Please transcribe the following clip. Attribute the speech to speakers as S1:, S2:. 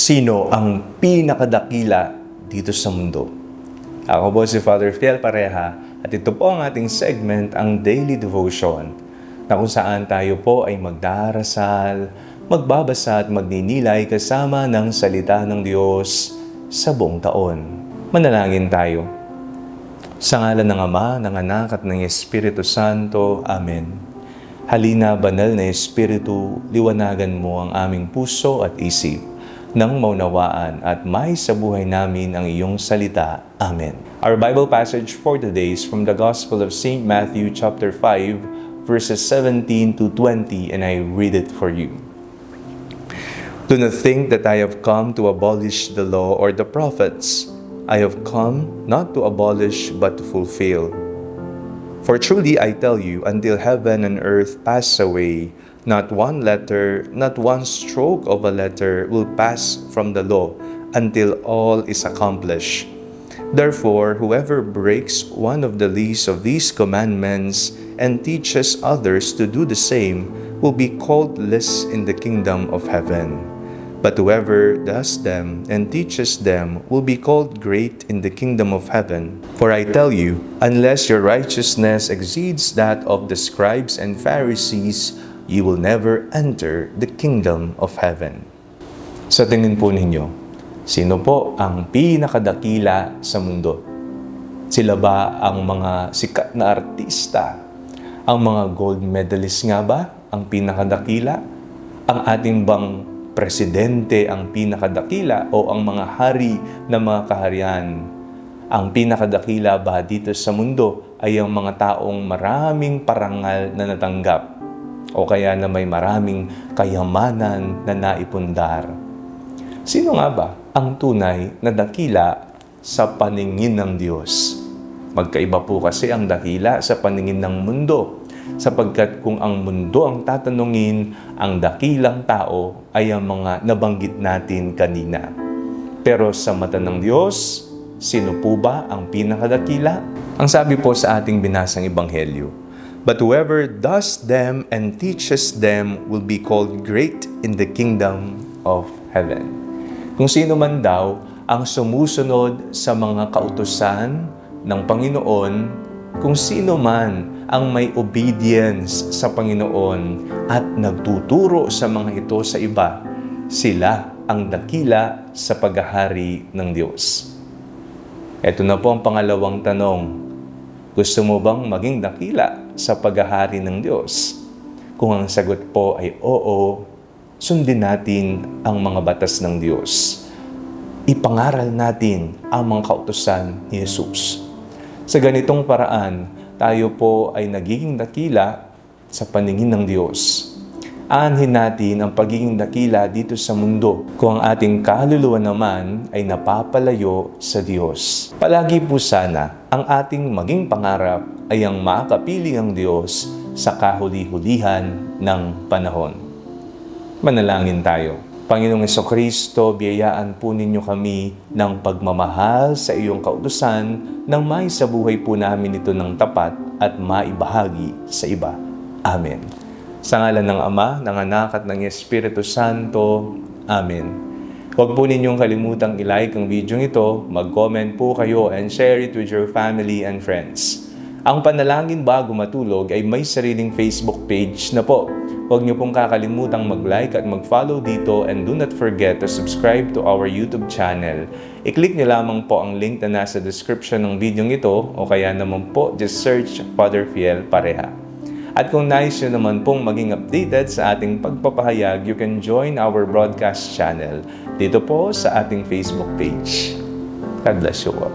S1: Sino ang pinakadakila dito sa mundo? Ako po si Father Fiel Pareha at ito po ang ating segment, ang Daily Devotion, na kung saan tayo po ay magdarasal, magbabasa at magninilay kasama ng salita ng Diyos sa buong taon. Manalangin tayo. Sa ngalan ng Ama, ng Anak at ng Espiritu Santo. Amen. Halina, banal na Espiritu, liwanagan mo ang aming puso at isip, nang maunawaan at may sa buhay namin ang iyong salita. Amen. Our Bible passage for today is from the Gospel of St. Matthew chapter 5, verses 17 to 20, and I read it for you. Do not think that I have come to abolish the law or the prophets. I have come not to abolish but to fulfill. For truly I tell you, until heaven and earth pass away, not one letter, not one stroke of a letter will pass from the law until all is accomplished. Therefore, whoever breaks one of the least of these commandments and teaches others to do the same will be called least in the kingdom of heaven. But whoever does them and teaches them will be called great in the kingdom of heaven. For I tell you, unless your righteousness exceeds that of the scribes and Pharisees, you will never enter the kingdom of heaven. Sa tingin po ninyo, sino po ang pinakadakila sa mundo? Sila ba ang mga sikat na artista? Ang mga gold medalist nga ba ang pinakadakila? Ang ating bang presidente ang pinakadakila o ang mga hari na mga kaharian? Ang pinakadakila ba dito sa mundo ay ang mga taong maraming parangal na natanggap o kaya na may maraming kayamanan na naipundar? Sino nga ba ang tunay na dakila sa paningin ng Diyos? Magkaiba po kasi ang dakila sa paningin ng mundo, sapagkat kung ang mundo ang tatanungin, ang dakilang tao ay ang mga nabanggit natin kanina. Pero sa mata ng Diyos, sino po ba ang pinakadakila? Ang sabi po sa ating binasang Ebanghelyo, but whoever does them and teaches them will be called great in the kingdom of heaven. Kung sino man daw ang sumusunod sa mga kautusan ng Panginoon, kung sino man ang may obedience sa Panginoon at nagtuturo sa mga ito sa iba, sila ang dakila sa paghahari ng Diyos. Ito na po ang pangalawang tanong. Gusto mo bang maging dakila sa paghahari ng Diyos? Kung ang sagot po ay oo, sundin natin ang mga batas ng Diyos. Ipangaral natin ang mga kautusan ni Jesus. Sa ganitong paraan, tayo po ay nagiging dakila sa paningin ng Diyos. Aanhin natin ang pagiging dakila dito sa mundo kung ang ating kaluluwa naman ay napapalayo sa Diyos. Palagi po sana ang ating maging pangarap ay ang makapiling ang Diyos sa kahuli-hulihan ng panahon. Manalangin tayo. Panginoong Jesucristo, biyayaan po ninyo kami ng pagmamahal sa iyong kautusan nang may sa buhay po namin ito ng tapat at maibahagi sa iba. Amen. Sa ngalan ng Ama, ng Anak at ng Espiritu Santo. Amen. Huwag po ninyong kalimutang i-like ang video ito, mag-comment po kayo and share it with your family and friends. Ang panalangin bago matulog ay may sariling Facebook page na po. Huwag niyo pong kakalimutang mag-like at mag-follow dito, and do not forget to subscribe to our YouTube channel. I-click niyo lamang po ang link na nasa description ng video ito o kaya naman po just search Father Fiel Pareha. At kung nais nyo naman pong maging updated sa ating pagpapahayag, you can join our broadcast channel dito po sa ating Facebook page. God bless you all.